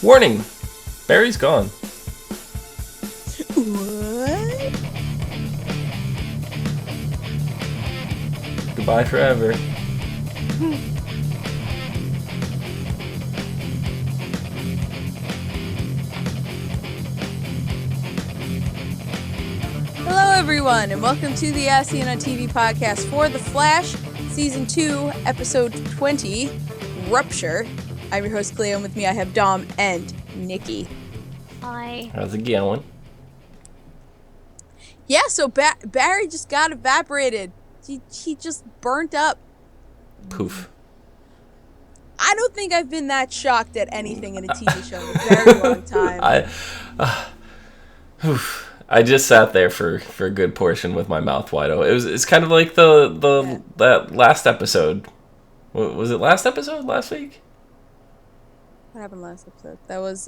Warning! Barry's gone. What? Goodbye forever. Hello, everyone, and welcome to the ASOTV podcast for The Flash, Season 2, Episode 20, Rupture. I'm your host, Clio, and with me I have Dom and Nikki. Hi. How's it going? Yeah, so Barry just got evaporated. He just burnt up. Poof. I don't think I've been that shocked at anything in a TV show in a very long time. I just sat there for a good portion with my mouth wide open. It's kind of like that last episode. Was it last episode last week? What happened last episode? That was,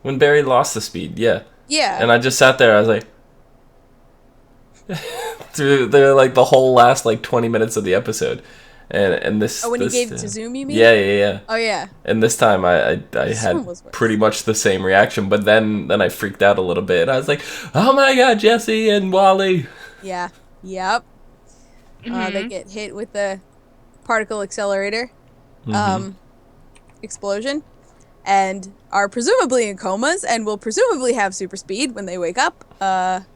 When Barry lost the speed, yeah. Yeah. And I just sat there, I was like... through the whole last, 20 minutes of the episode. And this... Oh, when he gave it to Zoom, you mean? Yeah. Oh, yeah. And this time I had pretty much the same reaction, but then I freaked out a little bit. And I was like, oh my god, Jesse and Wally. Yeah. Yep. They get hit with the particle accelerator explosion and are presumably in comas and will presumably have super speed when they wake up. My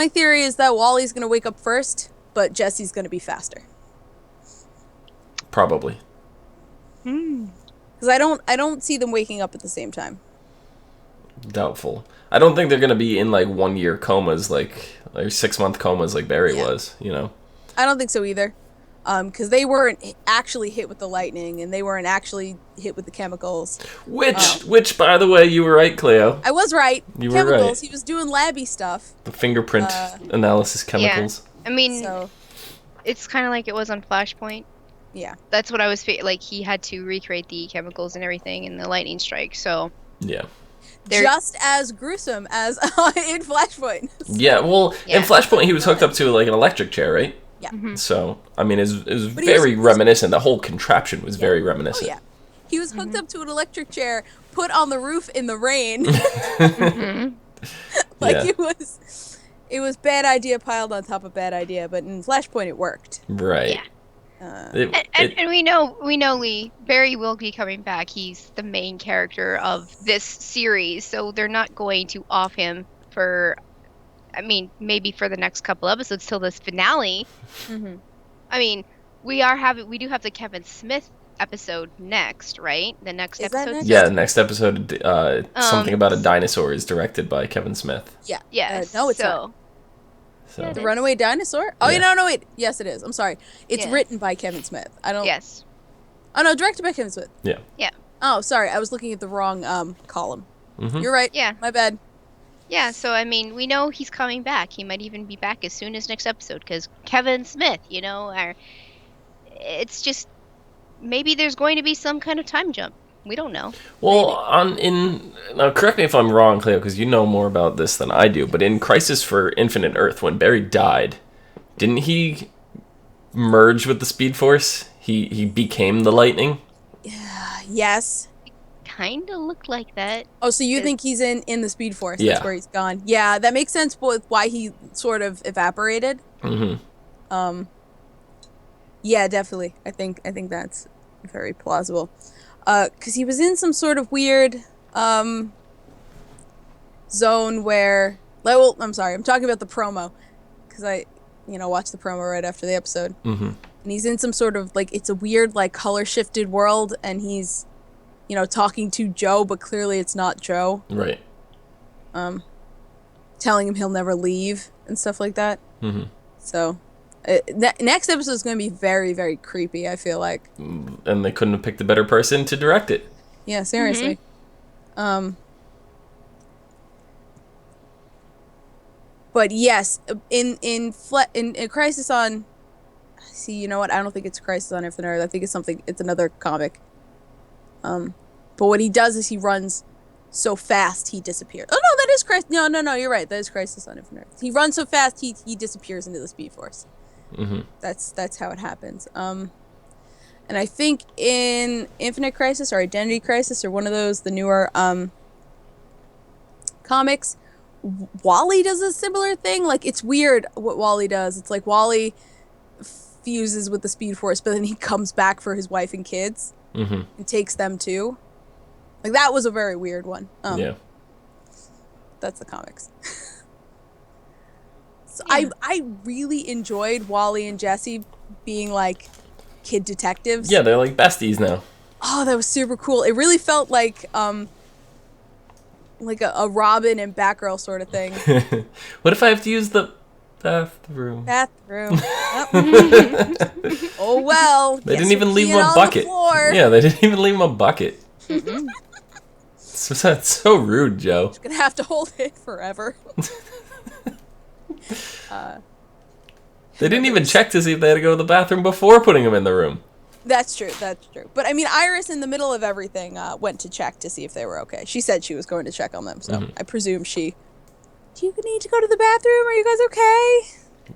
theory is that Wally's going to wake up first, but Jesse's going to be faster. Probably. Because I don't see them waking up at the same time. Doubtful. I don't think they're going to be in 1 year comas, like 6 month comas like Barry was, you know. I don't think so either. Because they weren't actually hit with the lightning, and they weren't actually hit with the chemicals. Which, by the way, you were right, Cleo. I was right. You chemicals. were right. He was doing labby stuff. The fingerprint analysis chemicals. Yeah. I mean, it's kind of like it was on Flashpoint. Yeah. That's what I was like. He had to recreate the chemicals and everything in the lightning strike. So yeah. Just as gruesome as in Flashpoint. Yeah. Well, in Flashpoint, he was hooked up to an electric chair, right? Yeah. So, I mean, it was very reminiscent. The whole contraption was very reminiscent. Oh, yeah. He was hooked up to an electric chair, put on the roof in the rain. It was bad idea piled on top of bad idea, but in Flashpoint it worked. Right. Yeah. And we know Barry will be coming back. He's the main character of this series, so they're not going to off him for... I mean, maybe for the next couple episodes till this finale. I mean, we do have the Kevin Smith episode next, right? The next episode. Next? Yeah, the next episode. Something about a dinosaur is directed by Kevin Smith. Yeah. Yes. No, it's not. So. The Runaway Dinosaur? Oh, yeah. No, wait. Yes, it is. I'm sorry. It's written by Kevin Smith. Yes. Oh no, directed by Kevin Smith. Yeah. Yeah. Oh, sorry. I was looking at the wrong column. You're right. Yeah. My bad. Yeah, so, I mean, we know he's coming back. He might even be back as soon as next episode, because Kevin Smith, it's just, maybe there's going to be some kind of time jump. We don't know. Well, now correct me if I'm wrong, Cleo, because you know more about this than I do, but in Crisis for Infinite Earth, when Barry died, didn't he merge with the Speed Force? He became the Lightning? Yes. Kind of looked like that. Oh, so you think he's in the Speed Force? Yeah. That's where he's gone. Yeah, that makes sense with why he sort of evaporated. Yeah, definitely. I think that's very plausible. Because he was in some sort of weird zone where... Well, I'm sorry. I'm talking about the promo. Because I, watched the promo right after the episode. And he's in some sort of, it's a weird, color-shifted world, and he's... talking to Joe, but clearly it's not Joe. Right. Telling him he'll never leave and stuff like that. So, next episode is going to be very, very creepy, I feel like. And they couldn't have picked a better person to direct it. Yeah, seriously. But yes, in Crisis on... See, you know what? I don't think it's Crisis on Infinite Earth. I think it's another comic. But what he does is he runs so fast he disappears. Oh no, that is Crisis. No, you're right. That is Crisis on Infinite Earth. He runs so fast he disappears into the Speed Force. That's how it happens. And I think in Infinite Crisis or Identity Crisis or one of those, the newer comics, Wally does a similar thing. Like, it's weird what Wally does. It's like Wally fuses with the Speed Force, but then he comes back for his wife and kids and takes them too. Like, that was a very weird one. Yeah. That's the comics. So yeah. I really enjoyed Wally and Jesse being like kid detectives. Yeah, they're like besties now. Oh, that was super cool. It really felt like a Robin and Batgirl sort of thing. What if I have to use the bathroom? Yep. Oh well. They didn't even leave him a bucket. Yeah, they didn't even leave him a bucket. That's so rude, Joe. Just gonna have to hold it forever. They didn't even check to see if they had to go to the bathroom before putting him in the room. That's true. But I mean, Iris, in the middle of everything, went to check to see if they were okay. She said she was going to check on them, so I presume she. Do you need to go to the bathroom? Are you guys okay?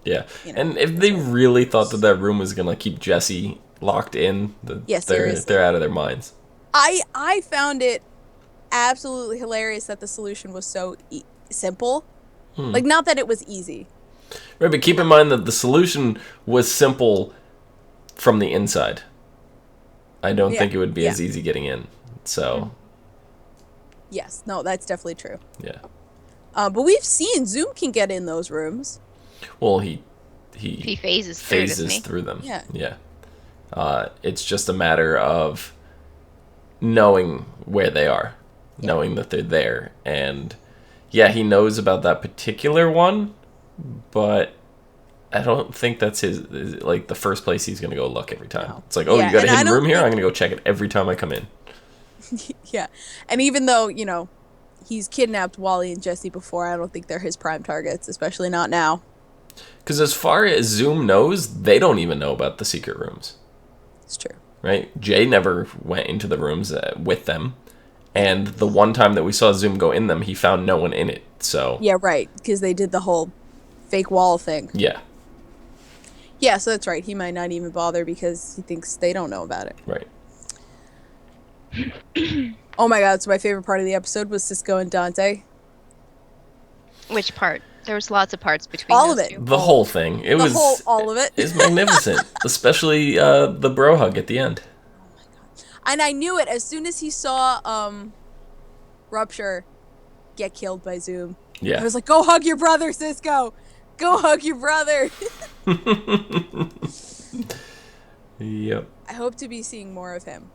Yeah, and if they really thought that room was gonna keep Jesse locked in, they're out of their minds. I found it absolutely hilarious that the solution was so simple. Like, not that it was easy. Right, but keep in mind that the solution was simple from the inside. I don't think it would be as easy getting in. So. Yes, no, that's definitely true. Yeah. But we've seen Zoom can get in those rooms. Well, he phases through them. Yeah. Yeah. It's just a matter of knowing where they are, knowing that they're there, and yeah, he knows about that particular one, but I don't think that's his like the first place he's gonna go look every time. No. It's like, oh, you got a hidden room here? I'm gonna go check it every time I come in. Yeah, and even though he's kidnapped Wally and Jesse before, I don't think they're his prime targets, especially not now. Because as far as Zoom knows, they don't even know about the secret rooms. It's true. Right? Jay never went into the rooms with them. And the one time that we saw Zoom go in them, he found no one in it. So yeah, right. Because they did the whole fake wall thing. Yeah. Yeah, so that's right. He might not even bother because he thinks they don't know about it. Right. Oh my god, so my favorite part of the episode was Cisco and Dante. Which part? There was lots of parts between all those of it. two. The whole thing. All of it. It's magnificent. Especially the bro hug at the end. Oh my god. And I knew it as soon as he saw Rupture get killed by Zoom. Yeah. I was like, go hug your brother, Cisco! Go hug your brother! Yep. I hope to be seeing more of him.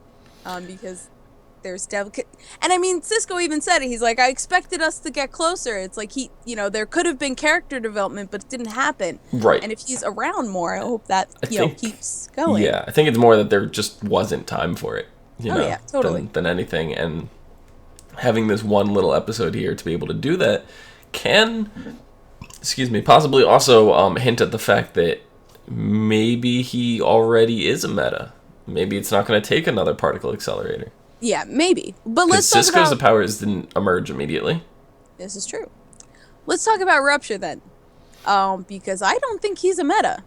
Because there's delicate... And I mean, Cisco even said it. He's like, I expected us to get closer. It's like, there could have been character development, but it didn't happen. Right. And if he's around more, I hope that, keeps going. Yeah, I think it's more that there just wasn't time for it. Yeah, totally. Than anything. And having this one little episode here to be able to do that can, possibly also hint at the fact that maybe he already is a meta. Maybe it's not going to take another particle accelerator. Yeah, maybe. But let's talk Cisco's powers didn't emerge immediately. This is true. Let's talk about Rupture then. Because I don't think he's a meta.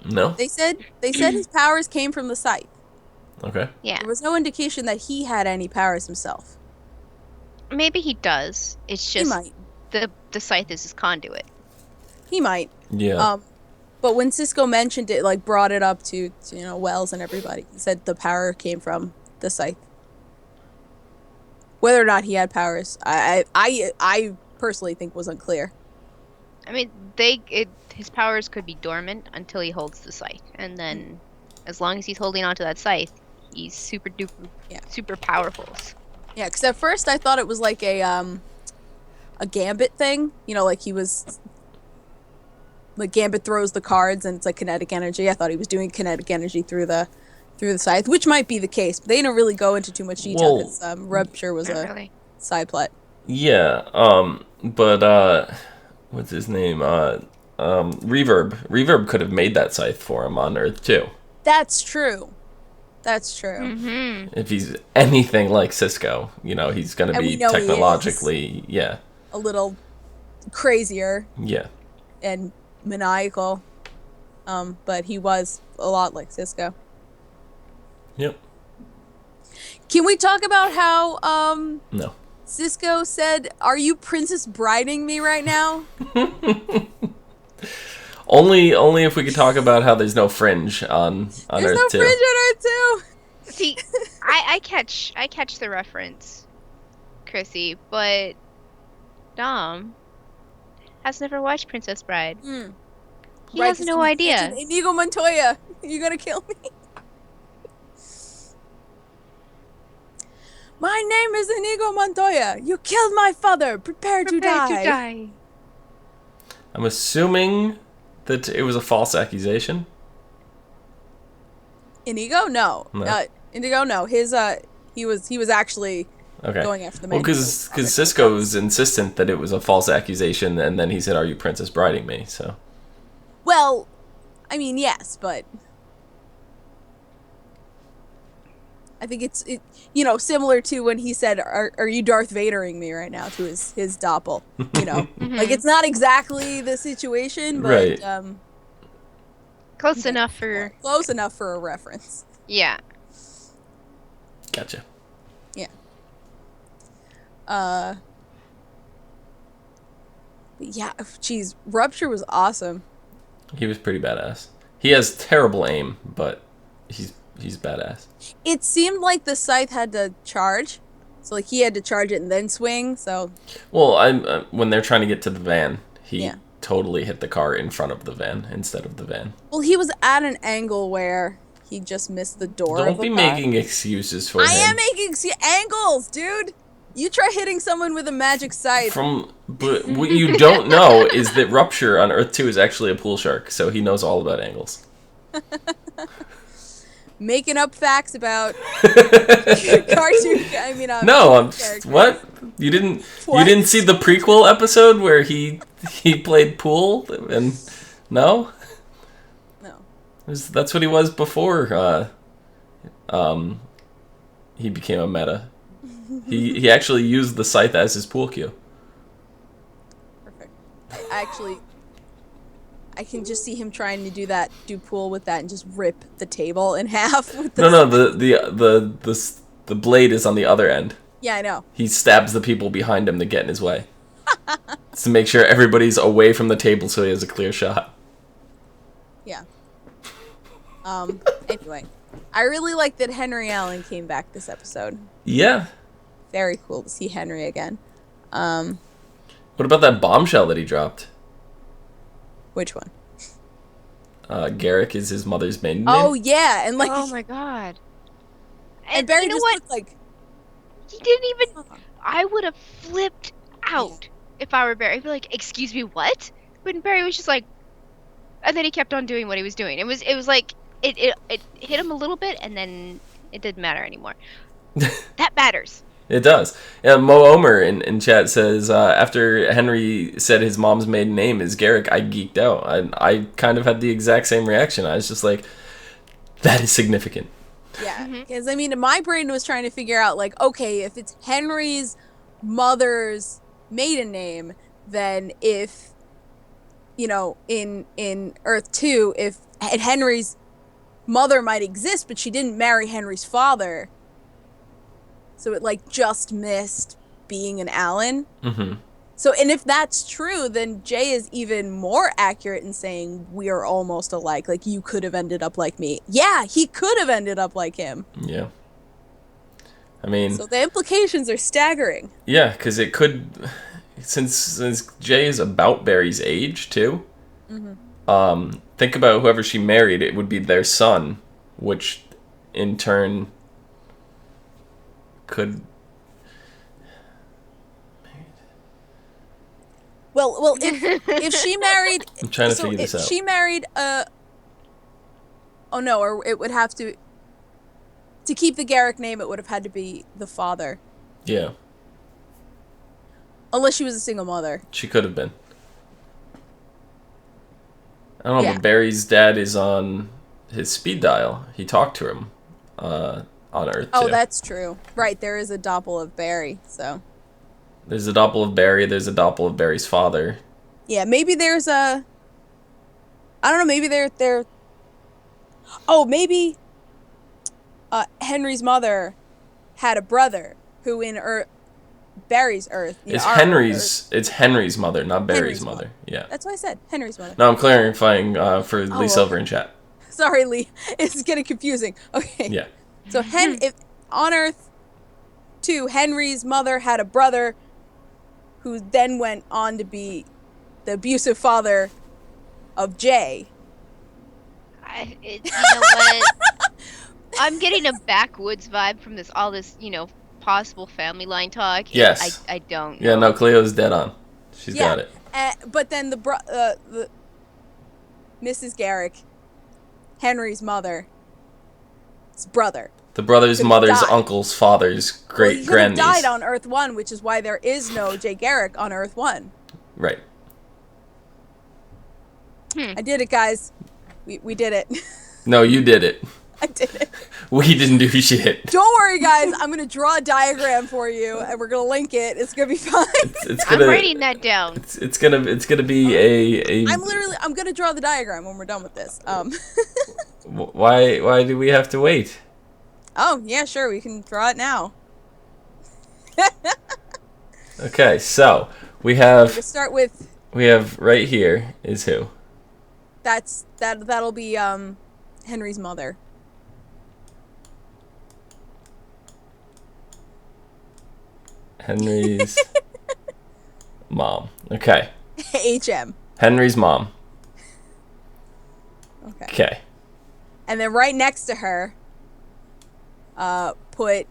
No? They said his powers came from the Scythe. Okay. Yeah. There was no indication that he had any powers himself. Maybe he does. It's just he might. The Scythe is his conduit. He might. Yeah. But when Cisco mentioned it, like brought it up to Wells and everybody, he said the power came from the Scythe. Whether or not he had powers, I personally think was unclear. I mean, his powers could be dormant until he holds the Scythe, and then as long as he's holding onto that Scythe, he's super powerful. Yeah, because at first I thought it was like a Gambit thing, like he was. Like Gambit throws the cards and it's like kinetic energy. I thought he was doing kinetic energy through the Scythe, which might be the case, but they didn't really go into too much detail because Rupture was side plot. Yeah, but what's his name? Reverb. Reverb could have made that Scythe for him on Earth too. That's true. Mm-hmm. If he's anything like Cisco, he's going to be technologically, a little crazier. Yeah. And maniacal, but he was a lot like Cisco. Yep. Can we talk about how No. Cisco said, "Are you princess briding me right now?" Only if we could talk about how there's no fringe on There's Earth no too. fringe on Earth too. See, I catch the reference, Chrissy, but Dom has never watched Princess Bride. He Right, has 'cause no he idea. mentioned Inigo Montoya. You gonna kill me? My name is Inigo Montoya. You killed my father. Prepare to die. I'm assuming that it was a false accusation. Inigo? No. No. Indigo? No. He was actually Okay. going after the Well, man. because Cisco was insistent that it was a false accusation, and then he said, "Are you princess briding me?" So. Well, I mean, yes, but I think it's similar to when he said, "Are you Darth Vadering me right now?" to his doppel. Like it's not exactly the situation, but Right. Close enough for a reference. Yeah. Gotcha. Yeah. Yeah. Geez, Rupture was awesome. He was pretty badass. He has terrible aim, but he's badass. It seemed like the scythe had to charge, so like he had to charge it and then swing. So. Well, when they're trying to get to the van, he Yeah. totally hit the car in front of the van instead of the van. Well, he was at an angle where he just missed the door. Don't of the be car. making excuses for him. I am making angles, dude. You try hitting someone with a magic scythe. But what you don't know is that Rupture on Earth 2 is actually a pool shark, so he knows all about angles. Making up facts about cartoon. I mean, no, I'm just, what? You didn't see the prequel episode where he played pool and no? No. That's what he was before he became a meta. He actually used the scythe as his pool cue. Perfect. I can just see him trying to do pool with that and just rip the table in half with the the blade is on the other end. Yeah, I know. He stabs the people behind him to get in his way. It's to make sure everybody's away from the table so he has a clear shot. Yeah. Anyway, I really like that Henry Allen came back this episode. Yeah. Very cool to see Henry again. What about that bombshell that he dropped? Which one? Garrick is his mother's maiden name. Oh yeah, and like oh my god. And Barry just looked like he didn't even. I would have flipped out if I were Barry. I'd be like, "Excuse me, what?" But Barry was just like, and then he kept on doing what he was doing. It was like it hit him a little bit, and then it didn't matter anymore. That matters. It does. Yeah, Mo Omer in chat says, after Henry said his mom's maiden name is Garrick, I geeked out. I kind of had the exact same reaction. I was just like, that is significant. Yeah, because I mean, my brain was trying to figure out, like, okay, if it's Henry's mother's maiden name, then if, in Earth 2, if Henry's mother might exist, but she didn't marry Henry's father, so it, like, just missed being an Allen. Mm-hmm. So, and if that's true, then Jay is even more accurate in saying we are almost alike. Like, you could have ended up like me. Yeah, he could have ended up like him. Yeah. I mean... So the implications are staggering. Yeah, because it could... Since Jay is about Barry's age, too, think about whoever she married, it would be their son, which, in turn... could... Well, if she married... I'm trying to figure this out. If she married oh no, or it would have to... To keep the Garrick name, it would have had to be the father. Yeah. Unless she was a single mother. She could have been. I don't know, but Barry's dad is on his speed dial. He talked to him on Earth, Oh, too. that's true. Right, there is a doppel of Barry, so... There's a doppel of Barry, there's a doppel of Barry's father. Yeah, maybe there's a... I don't know, maybe they're... Oh, maybe... Henry's mother had a brother who in Barry's Earth. It's our Henry's. Earth, It's Henry's mother, not Barry's Henry's mother. Yeah. That's what I said. Henry's mother. No, I'm clarifying for Lee Silver okay. in chat. Sorry, Lee. It's getting confusing. Okay. Yeah. So if on Earth 2, Henry's mother had a brother who then went on to be the abusive father of Jay. You know what? I'm getting a backwoods vibe from all this, possible family line talk. Yes. I don't know. Yeah, no, Cleo's dead on. She's got it. But then the Mrs. Garrick, Henry's mother's brother. The brother's mother's died. uncle's father's great he grandniece. died on Earth 1, which is why there is no Jay Garrick on Earth 1. Right. I did it, guys. We did it. No, you did it. I did it. We didn't do shit. Don't worry, guys. I'm gonna draw a diagram for you, and we're gonna link it. It's gonna be fine. I'm writing that down. It's gonna be a. I'm gonna draw the diagram when we're done with this. Why do we have to wait? Oh yeah, sure. We can draw it now. Okay, so we have. We'll start with. We have right here is who? That'll be Henry's mother. Henry's mom. Okay. HM. Henry's mom. Okay. And then right next to her, put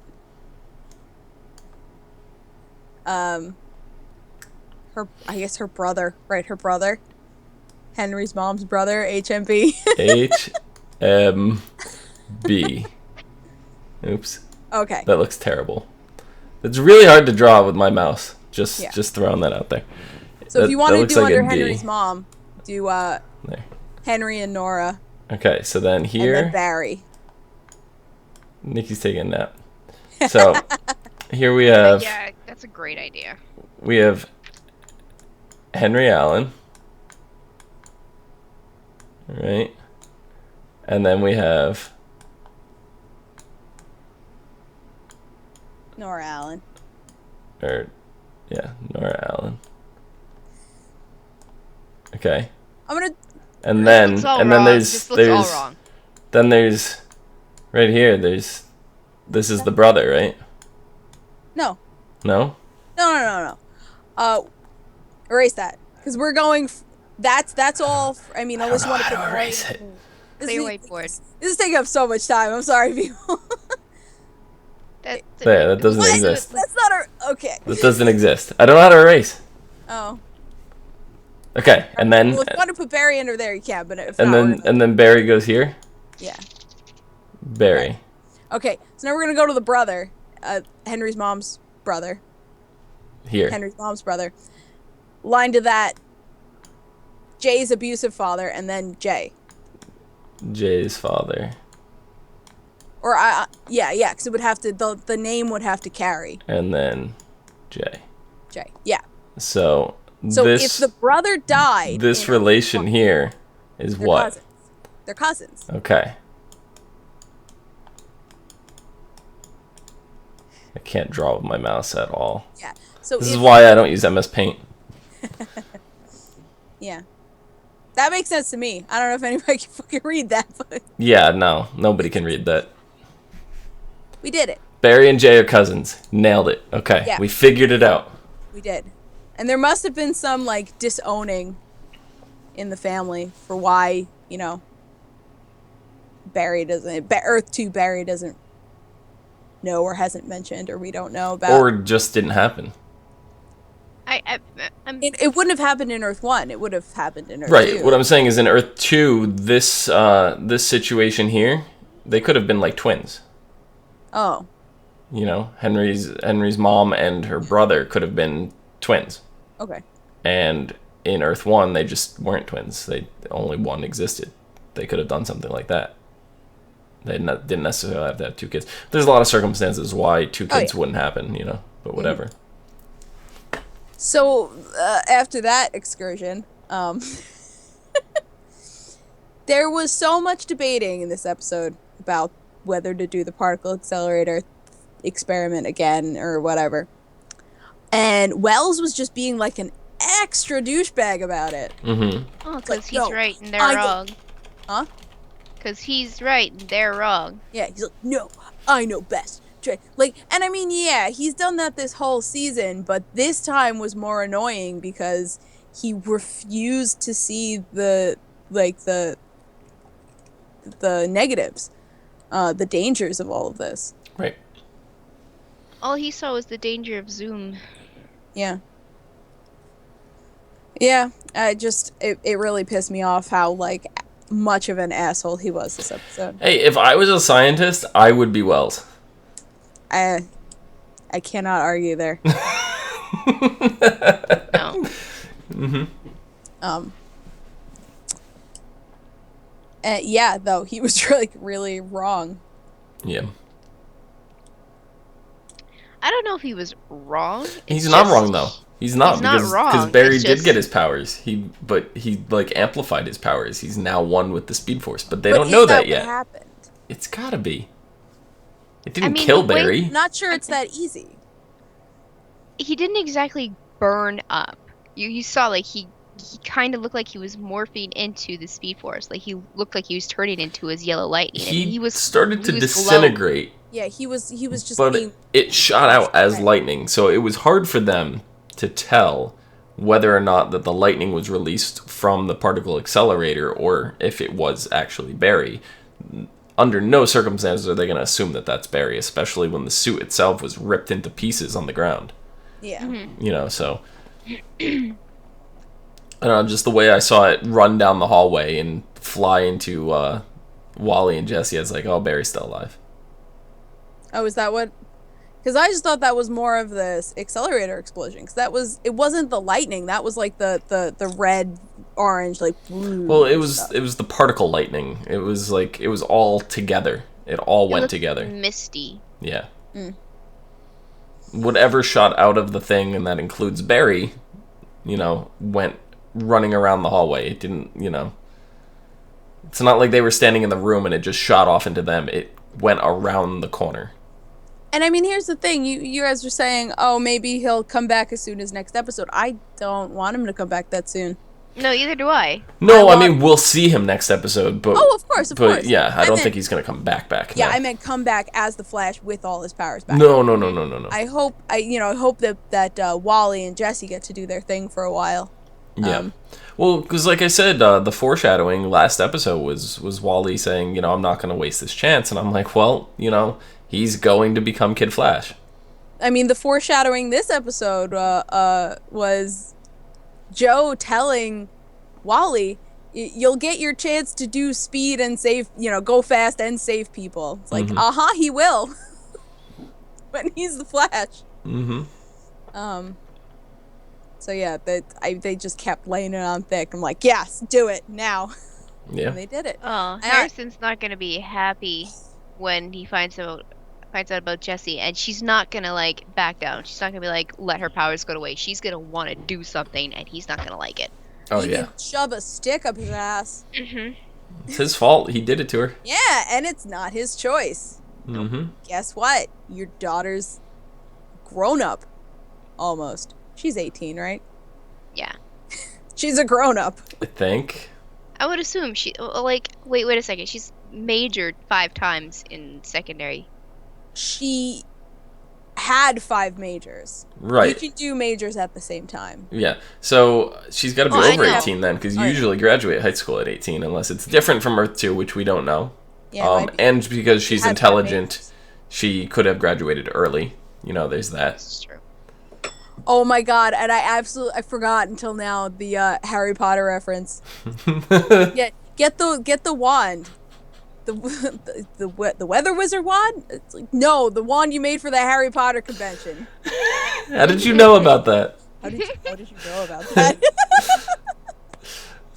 her brother, right? Her brother. Henry's mom's brother, HMB. HMB. Oops. Okay. That looks terrible. It's really hard to draw with my mouse. Just throwing that out there. So if you want to do like under Henry's mom, do there. Henry and Nora. Okay, so then here. And then Barry. Nikki's taking a nap. So here we have. Yeah, that's a great idea. We have Henry Allen. Right? And then we have Nora Allen. Nora Allen. Okay. I'm gonna. And then there's all wrong. Then there's right here. This is the brother, right? No. No. No. Erase that because we're going. That's all. I mean, unless you want to erase it. Clear whiteboard. This is taking up so much time. I'm sorry, people. That doesn't exist. That's not our. Okay. That doesn't exist. I don't know how to erase. Oh. Okay, and then. Well, if you want to put Barry under there, you can. But if and not, then Barry goes here. Yeah. Barry. Okay, so now we're gonna go to the brother, Henry's mom's brother. Here. Henry's mom's brother. Line to that. Jay's abusive father, and then Jay. Jay's father. Or yeah, because it would have to the name would have to carry. And then Jay. Jay, yeah. So if the brother died, this relation here is what? Cousins. They're cousins. Okay. I can't draw with my mouse at all. Yeah. So this is why I don't use MS Paint. Yeah. That makes sense to me. I don't know if anybody can fucking read that, but yeah, no, nobody can read that. We did it. Barry and Jay are cousins. Nailed it. Okay, yeah. We figured it out. We did. And there must have been some, like, disowning in the family for why, Barry doesn't... Earth 2 Barry doesn't know or hasn't mentioned or we don't know about. Or just didn't happen. It wouldn't have happened in Earth 1. It would have happened in Earth 2. Right. What I'm saying is in Earth 2, this situation here, they could have been like twins. Oh. Henry's mom and her brother could have been twins. Okay. And in Earth 1, they just weren't twins. Only one existed. They could have done something like that. They didn't necessarily have to have two kids. There's a lot of circumstances why two kids wouldn't happen, but whatever. Mm-hmm. So, after that excursion, there was so much debating in this episode about whether to do the particle accelerator experiment again or whatever. And Wells was just being like an extra douchebag about it. Mm-hmm. Oh, because like, he's no, right and they're I wrong. Huh? Because he's right and they're wrong. Yeah, he's like, no, I know best. Like, and I mean, yeah, he's done that this whole season, but this time was more annoying because he refused to see the negatives, the dangers of all of this. Right. All he saw was the danger of Zoom. Yeah. Yeah, it really pissed me off how, like, much of an asshole he was this episode. Hey, if I was a scientist, I would be Wells. I cannot argue there. No. Mm-hmm. Yeah, though, he was really, really wrong. Yeah. I don't know if he was wrong. He's not wrong, though. He's not because Barry did get his powers. But he like amplified his powers. He's now one with the Speed Force, but they don't know that yet. What happened? It's gotta be. It didn't kill Barry. I'm not sure it's that easy. He didn't exactly burn up. You saw like he kind of looked like he was morphing into the Speed Force. Like he looked like he was turning into his yellow lightning. He was started to disintegrate. Yeah, he was just. But it shot out as lightning, so it was hard for them to tell whether or not that the lightning was released from the particle accelerator or if it was actually Barry. Under no circumstances are they going to assume that that's Barry, especially when the suit itself was ripped into pieces on the ground. Yeah. Mm-hmm. You know, so I don't know, just the way I saw it run down the hallway and fly into Wally and Jesse, I was like, oh, Barry's still alive. Oh, is that what? Because I just thought that was more of this accelerator explosion. Because it wasn't the lightning. That was like the red, orange, like. Well, it was the particle lightning. It was like it was all together. It all went together. Misty. Yeah. Whatever shot out of the thing, and that includes Barry, went running around the hallway. It didn't, It's not like they were standing in the room and it just shot off into them. It went around the corner. And I mean, here's the thing. You guys were saying, oh, maybe he'll come back as soon as next episode. I don't want him to come back that soon. No, either do I. No, I mean, we'll see him next episode, but... Oh, of course. But yeah, I don't think he's going to come back. Yeah, no. I meant come back as the Flash with all his powers back. No. I hope that Wally and Jesse get to do their thing for a while. Yeah. Well, because like I said, the foreshadowing last episode was Wally saying, I'm not going to waste this chance. And I'm like, well, he's going to become Kid Flash. I mean, the foreshadowing this episode was Joe telling Wally, you'll get your chance to do speed and save, go fast and save people. It's like, he will. When he's the Flash. Mm-hmm. So yeah, they just kept laying it on thick. I'm like, yes, do it now. Yeah. And they did it. Oh, Harrison's not gonna be happy when he finds out about Jessie, and she's not gonna like back down. She's not gonna be like, let her powers go away. She's gonna want to do something, and he's not gonna like it. Oh he yeah. can shove a stick up his ass. It's his fault. He did it to her. Yeah, and it's not his choice. Mm-hmm. Guess what? Your daughter's grown up. Almost. She's 18, right? Yeah. She's a grown up. I think. I would assume she wait a second. She's majored 5 times in secondary. She had 5 majors. Right. You can do majors at the same time. Yeah. So she's got to be over 18 then, because you usually graduate high school at 18, unless it's different from Earth 2, which we don't know. Yeah. And because she's intelligent, she could have graduated early. There's that. That's true. Oh my god, and I forgot until now the Harry Potter reference. Get the wand. The weather wizard wand? It's like, no, the wand you made for the Harry Potter convention. How did you know about that? How did you know about that?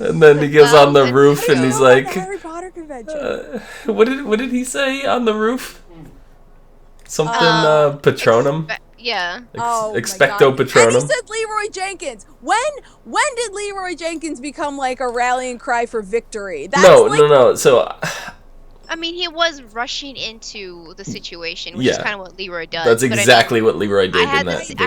And then he goes on the roof and he's like, Harry Potter convention. What did he say on the roof? Something Patronum. Yeah. Expecto Patronum. And he said Leroy Jenkins. When did Leroy Jenkins become like a rallying cry for victory? No. So I mean, he was rushing into the situation, which is kind of what Leroy does. That's exactly but I mean, what Leroy did in that video.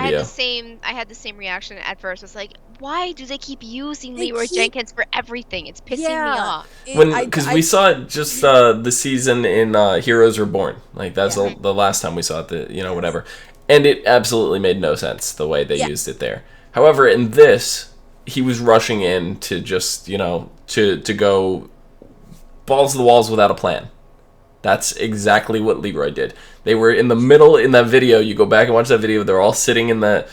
I had the same reaction at first. It's like, why do they keep using Leroy Jenkins for everything? It's pissing me off. Because we saw it just the season in Heroes Reborn. Like, that's the last time we saw it, whatever. And it absolutely made no sense the way they used it there. However, in this, he was rushing in to just, to go balls to the walls without a plan. That's exactly what Leroy did. They were in the middle in that video. You go back and watch that video. They're all sitting in that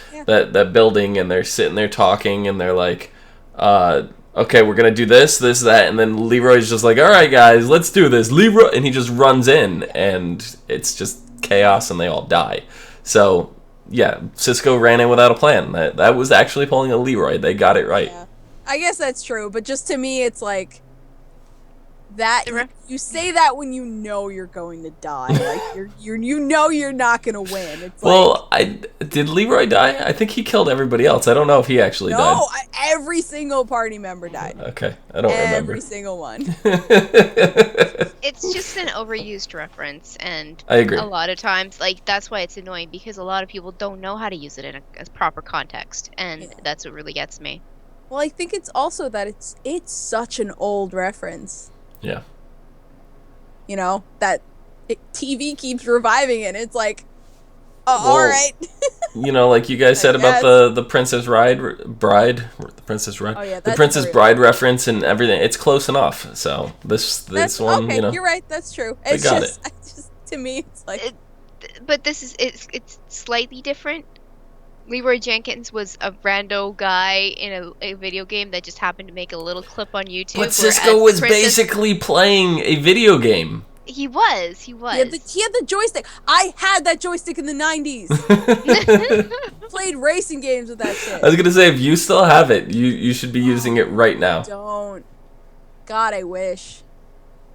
building, and they're sitting there talking, and they're like, okay, we're going to do this, that. And then Leroy's just like, all right, guys, let's do this. Leroy. And he just runs in, and it's just chaos, and they all die. So, yeah, Cisco ran in without a plan. That was actually pulling a Leroy. They got it right. Yeah. I guess that's true, but just to me, it's like... that you say that when you know you're going to die, like you're not gonna win. It's did Leroy die? I think he killed everybody else. I don't know if he actually died. No, every single party member died. Okay, I don't remember every single one. It's just an overused reference, and I agree. A lot of times, like that's why it's annoying because a lot of people don't know how to use it in a proper context, and that's what really gets me. Well, I think it's also that it's such an old reference. Yeah. That TV keeps reviving it. It's like, all right. Like you guys said about the Princess Bride, the Princess Bride, oh, yeah, the Princess Bride reference and everything. It's close enough. So this one, okay, you're right. That's true. It's just to me, it's like. But this is it's slightly different. Leroy Jenkins was a rando guy in a video game that just happened to make a little clip on YouTube. But Cisco was basically playing a video game. He was. He had the joystick. I had that joystick in the 90s. Played racing games with that shit. I was going to say, if you still have it, you should be using it right now. Don't. God, I wish.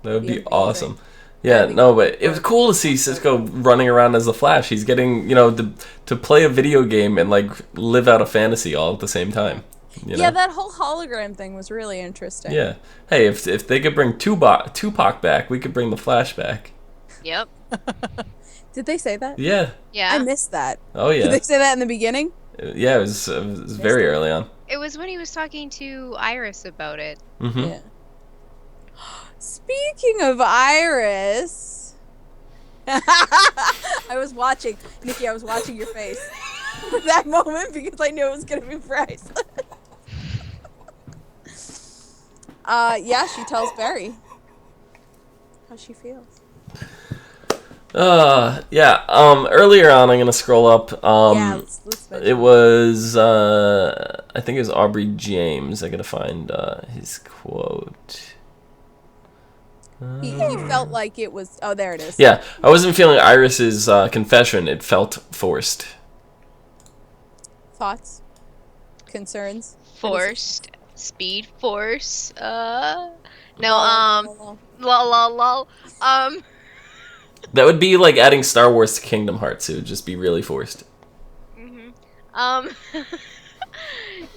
That would be awesome. Yeah, no, but it was cool to see Cisco running around as the Flash. He's getting, to play a video game and, live out a fantasy all at the same time. Yeah, that whole hologram thing was really interesting. Yeah. Hey, if they could bring Tupac back, we could bring the Flash back. Yep. Did they say that? Yeah. Yeah. I missed that. Oh, yeah. Did they say that in the beginning? Yeah, it was very early on. It was when he was talking to Iris about it. Mm-hmm. Yeah. Speaking of Iris, I was watching, Nikki, I was watching your face for that moment because I knew it was going to be priceless. Yeah, she tells Barry how she feels. Yeah, earlier on, I'm going to scroll up. Yeah, let's it was, I think it was Aubrey James. I got to find his quote. He felt like it was... Oh, there it is. Yeah, I wasn't feeling Iris's confession. It felt forced. Thoughts? Concerns? Forced. Speed Force. No, lol. lol. That would be like adding Star Wars to Kingdom Hearts. It would just be really forced. Mm-hmm.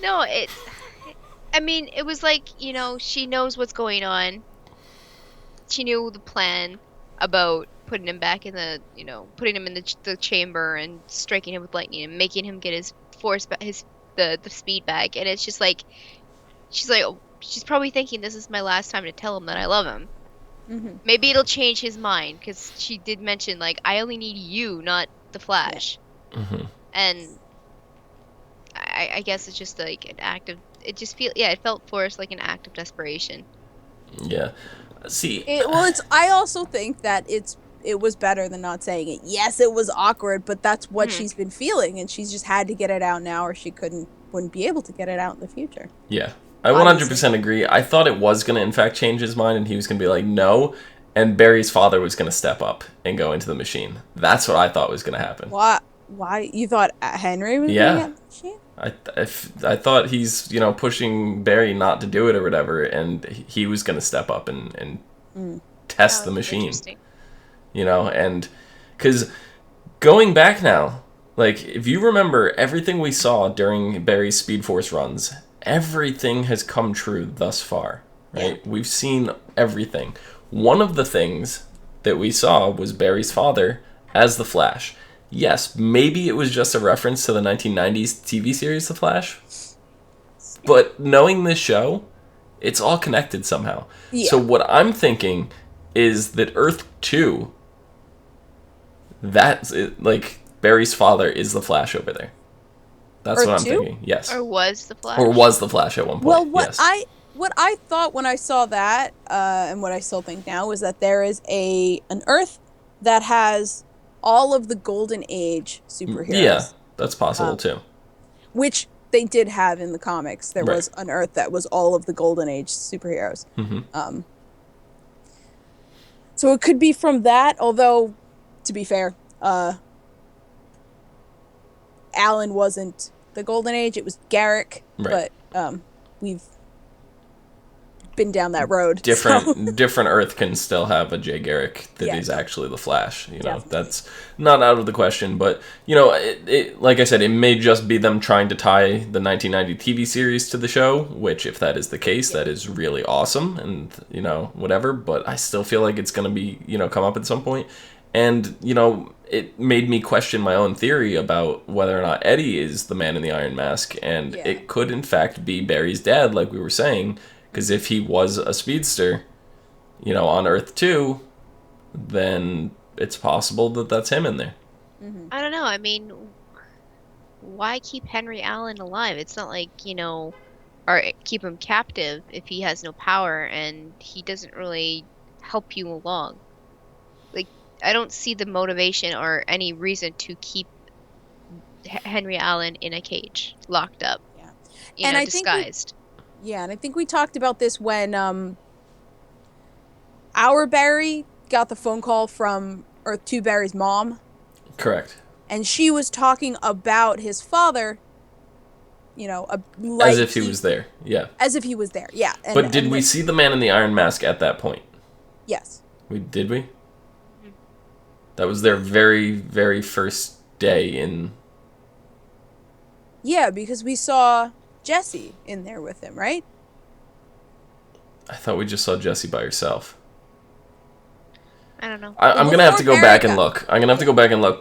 No, I mean, it was like, she knows what's going on. She knew the plan about putting him back in the, putting him in the chamber and striking him with lightning and making him get his force back, the speed back. And it's just like, she's probably thinking this is my last time to tell him that I love him. Mm-hmm. Maybe it'll change his mind because she did mention I only need you, not the Flash. Yeah. Mm-hmm. And I guess it's just like an act of it felt forced like an act of desperation. Yeah. See, I also think that it was better than not saying it. Yes, it was awkward, but that's what she's been feeling, and she's just had to get it out now, or she wouldn't be able to get it out in the future. Yeah, I 100% agree. I thought it was going to, in fact, change his mind, and he was going to be like, no, and Barry's father was going to step up and go into the machine. That's what I thought was going to happen. Why? You thought Henry was going to get the machine? I thought he's, pushing Barry not to do it or whatever, and he was going to step up and test the machine. And because going back now, if you remember everything we saw during Barry's Speed Force runs, everything has come true thus far, right? Yeah. We've seen everything. One of the things that we saw was Barry's father as the Flash. Yes, maybe it was just a reference to the 1990s TV series The Flash. But knowing this show, it's all connected somehow. Yeah. So what I'm thinking is that Earth 2, that's it, like Barry's father is the Flash over there. That's Earth what I'm 2? thinking. Yes. Or was the Flash? Or was the Flash at one point. Well, yes. what I thought when I saw that, and what I still think now, is that there is an Earth that has all of the Golden Age superheroes. Yeah, that's possible too. Which they did have in the comics. There was an Earth that was all of the Golden Age superheroes. Mm-hmm. So it could be from that, although, to be fair, Alan wasn't the Golden Age, it was Garrick. Right. But we've been down that road. Different Earth can still have a Jay Garrick that is actually the Flash. You know, that's not out of the question. But you know, it like I said, it may just be them trying to tie the 1990 TV series to the show. Which, if that is the case, that is really awesome, and you know, whatever. But I still feel like it's gonna be come up at some point. And it made me question my own theory about whether or not Eddie is the Man in the Iron Mask, and it could in fact be Barry's dad, like we were saying. Because if he was a speedster, on Earth 2, then it's possible that that's him in there. Mm-hmm. I don't know. I mean, why keep Henry Allen alive? It's not like, or keep him captive if he has no power and he doesn't really help you along. Like, I don't see the motivation or any reason to keep Henry Allen in a cage, locked up, and disguised. And I think we talked about this when our Barry got the phone call from Earth 2 Barry's mom. Correct. And she was talking about his father, as if he was there. Yeah. As if he was there, yeah. But did we see the Man in the Iron Mask at that point? Yes. Did we? Mm-hmm. That was their very, very first day in... Yeah, because we saw Jessie in there with him, right? I thought we just saw Jessie by herself. I don't know. I'm going to have to go back and look.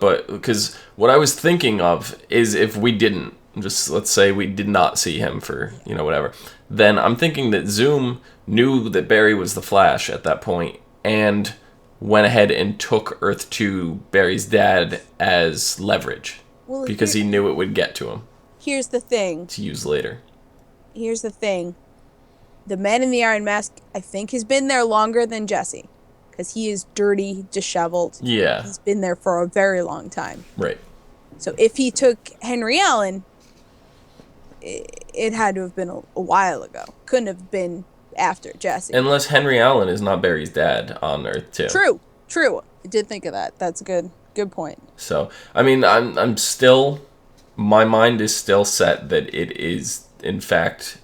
But because what I was thinking of is if we didn't, just let's say we did not see him for, whatever, then I'm thinking that Zoom knew that Barry was the Flash at that point and went ahead and took Earth 2 Barry's dad as leverage because he knew it would get to him. Here's the thing. To use later. Here's the thing. The Man in the Iron Mask, I think, has been there longer than Jessie. Because he is dirty, disheveled. Yeah. He's been there for a very long time. Right. So if he took Henry Allen, it had to have been a while ago. Couldn't have been after Jessie. Unless Henry Allen is not Barry's dad on Earth 2. True. I did think of that. That's a good point. So, I mean, I'm still... My mind is still set that it is, in fact,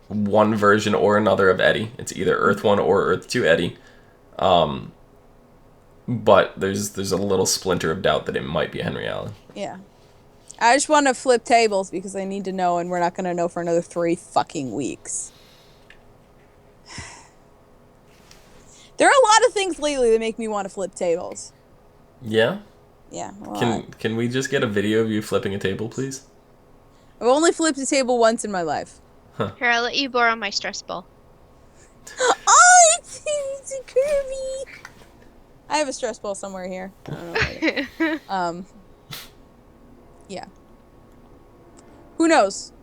one version or another of Eddie. It's either Earth 1 or Earth 2 Eddie. But there's a little splinter of doubt that it might be Henry Allen. Yeah. I just want to flip tables because I need to know, and we're not going to know for another 3 fucking weeks. There are a lot of things lately that make me want to flip tables. Yeah? Yeah. Can we just get a video of you flipping a table, please? I've only flipped a table once in my life. Huh. Here, I'll let you borrow my stress ball. Oh, it's a Kirby. I have a stress ball somewhere here. I don't know. Yeah. Who knows?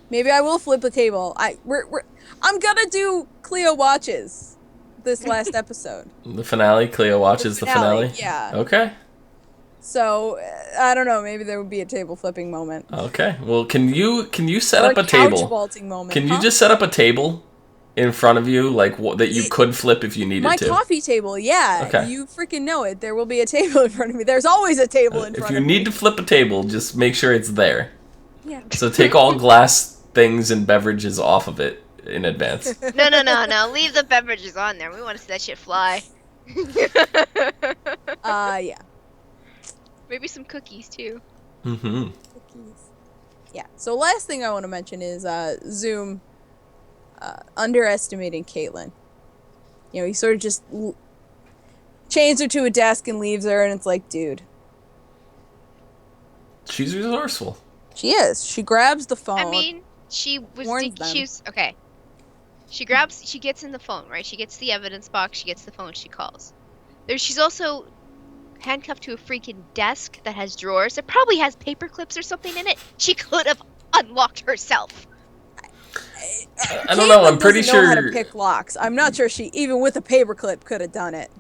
Maybe I will flip a table. I'm gonna do Clio watches this last episode. The finale. Clio watches the finale. Yeah. Okay. So I don't know. Maybe there would be a table flipping moment. Okay. Well, can you set up a table? Couch vaulting moment. Can you just set up a table in front of you, like that you could flip if you needed my to? My coffee table. Yeah. Okay. You freaking know it. There will be a table in front of me. There's always a table in front of me. If you need to flip a table, just make sure it's there. Yeah. So take all glass things and beverages off of it in advance. No. Leave the beverages on there. We want to see that shit fly. Yeah. Maybe some cookies, too. Mm-hmm. Cookies. Yeah. So last thing I want to mention is Zoom underestimating Caitlin. He sort of just... chains her to a desk and leaves her, and it's like, dude. She's resourceful. She is. She grabs the phone. I mean, she was okay. She gets in the phone, right? She gets the evidence box, she gets the phone, she calls. She's also handcuffed to a freaking desk that has drawers. It probably has paper clips or something in it. She could have unlocked herself. I don't know. I'm pretty sure know how to pick locks. I'm not sure she, even with a paperclip, could have done it.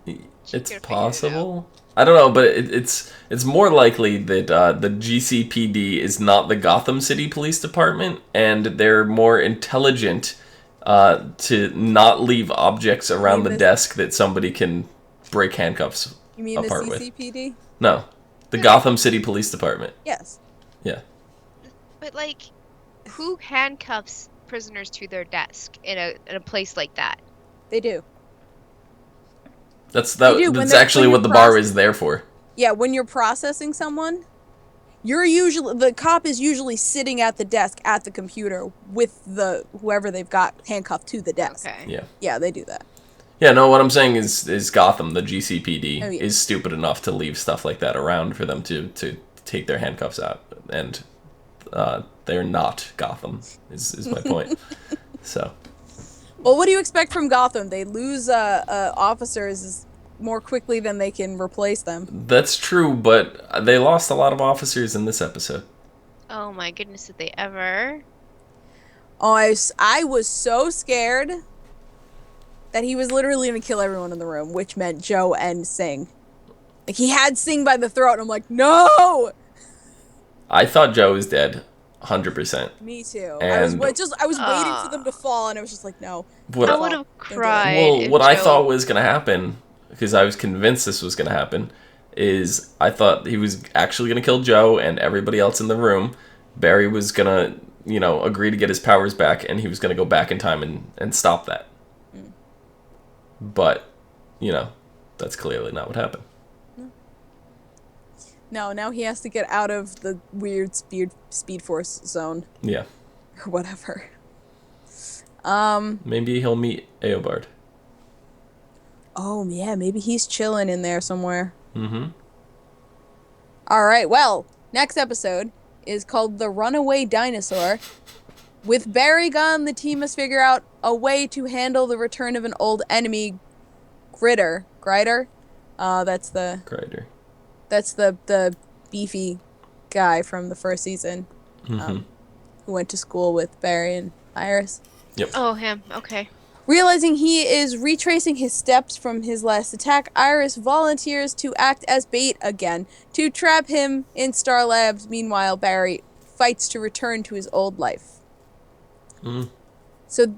It's possible. I don't know, but it's more likely that the GCPD is not the Gotham City Police Department, and they're more intelligent to not leave objects around the desk that somebody can break handcuffs You mean apart the with. CCPD? No, the Gotham City Police Department. Yes. Yeah. But like, who handcuffs prisoners to their desk in a place like that? They do. That's actually what the bar is there for. Yeah, when you're processing someone, the cop is usually sitting at the desk at the computer with whoever they've got handcuffed to the desk. Okay. Yeah. Yeah, they do that. Yeah, no, what I'm saying is Gotham, the GCPD, Oh, yeah. is stupid enough to leave stuff like that around for them to take their handcuffs out. And they're not Gotham, is my point. So. Well, what do you expect from Gotham? They lose officers more quickly than they can replace them. That's true, but they lost a lot of officers in this episode. Oh my goodness, did they ever? Oh, I was so scared that he was literally going to kill everyone in the room, which meant Joe and Singh. Like, he had Singh by the throat, and I'm like, no! I thought Joe was dead, 100%. Me too. And I was waiting for them to fall, and I was just like, no. I would have cried. Well, what I thought was going to happen, because I was convinced this was going to happen, is I thought he was actually going to kill Joe and everybody else in the room. Barry was going to, agree to get his powers back, and he was going to go back in time and stop that. Mm. But, that's clearly not what happened. No, now he has to get out of the weird speed force zone. Yeah. Or whatever. Maybe he'll meet Eobard. Oh, yeah, maybe he's chilling in there somewhere. Mm-hmm. All right, well, next episode is called The Runaway Dinosaur. With Barry gone, the team must figure out a way to handle the return of an old enemy, Grider. That's the... Grider. That's the beefy guy from the first season, who went to school with Barry and Iris. Yep. Oh, him. Okay. Realizing he is retracing his steps from his last attack, Iris volunteers to act as bait again to trap him in S.T.A.R Labs. Meanwhile, Barry fights to return to his old life. Mm. So,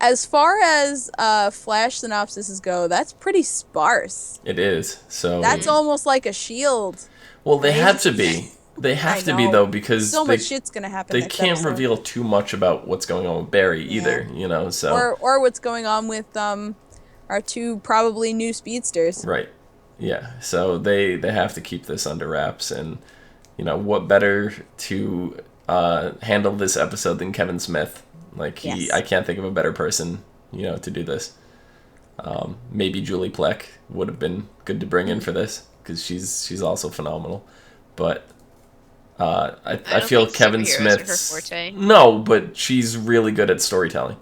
as far as Flash synopsises go, that's pretty sparse. It is. So that's almost like a Shield. Well, they have to be. They have to be, though, because so much shit's gonna happen. They can't reveal too much about what's going on with Barry either, So or what's going on with our two probably new speedsters. Right. Yeah. So they have to keep this under wraps, and what better to handle this episode than Kevin Smith? Like I can't think of a better person, to do this. Maybe Julie Plec would have been good to bring in for this because she's also phenomenal, but. I feel Kevin Smith's her forte. No, but she's really good at storytelling.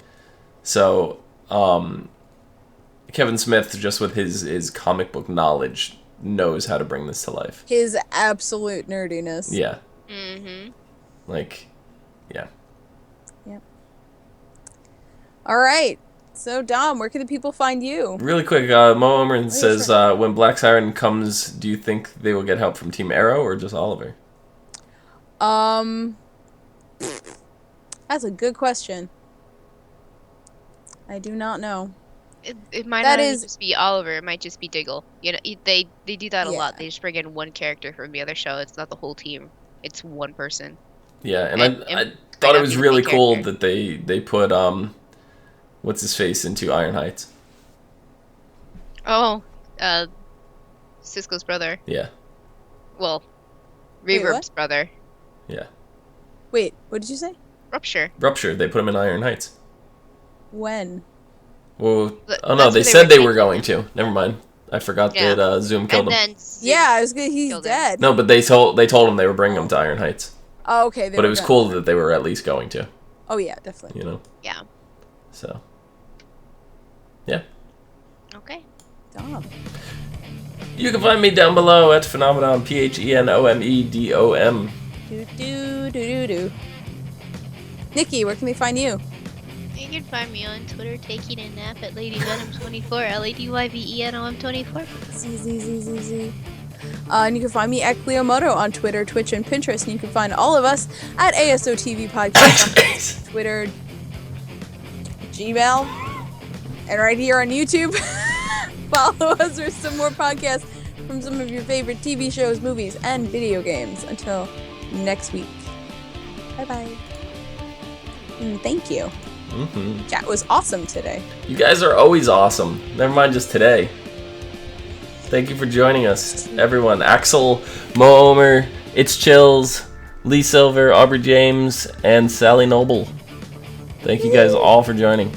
So, Kevin Smith, just with his comic book knowledge, knows how to bring this to life. His absolute nerdiness. Yeah. Mm-hmm. Yeah. Yep. All right. So, Dom, where can the people find you? Really quick, Mo Umran says, when Black Siren comes, do you think they will get help from Team Arrow or just Oliver? That's a good question. I do not know. It might not just be Oliver. It might just be Diggle. They do that a lot. They just bring in one character from the other show. It's not the whole team. It's one person. Yeah, and I thought it was really cool that they put what's his face into Iron Heights. Oh, Cisco's brother. Yeah. Well, Reverb's brother. Yeah. Wait, what did you say? Rupture. They put him in Iron Heights. When? Well, they said they were going to. Never mind. I forgot that Zoom killed him. Then Yeah, he's dead. No, but they told him they were bringing him to Iron Heights. Oh, okay. But it was cool that they were at least going to. Oh yeah, definitely. You know. Yeah. So. Yeah. Okay. Dom. You can find me down below at Phenomenon, PHENOMEDOM. Do. Nikki, where can they find you? You can find me on Twitter taking a nap at LadyVenom24, LadyYvenom24. Z. And you can find me at Cleomoto on Twitter, Twitch, and Pinterest. And you can find all of us at ASOTV Podcast on Twitter, Gmail, and right here on YouTube. Follow us for some more podcasts from some of your favorite TV shows, movies, and video games. Until next week. Bye-bye. And thank you. Mm-hmm. Chat was awesome today. You guys are always awesome. Never mind just today. Thank you for joining us, everyone. Axel, Mo-Omer, It's Chills, Lee Silver, Aubrey James, and Sally Noble. Thank you guys all for joining.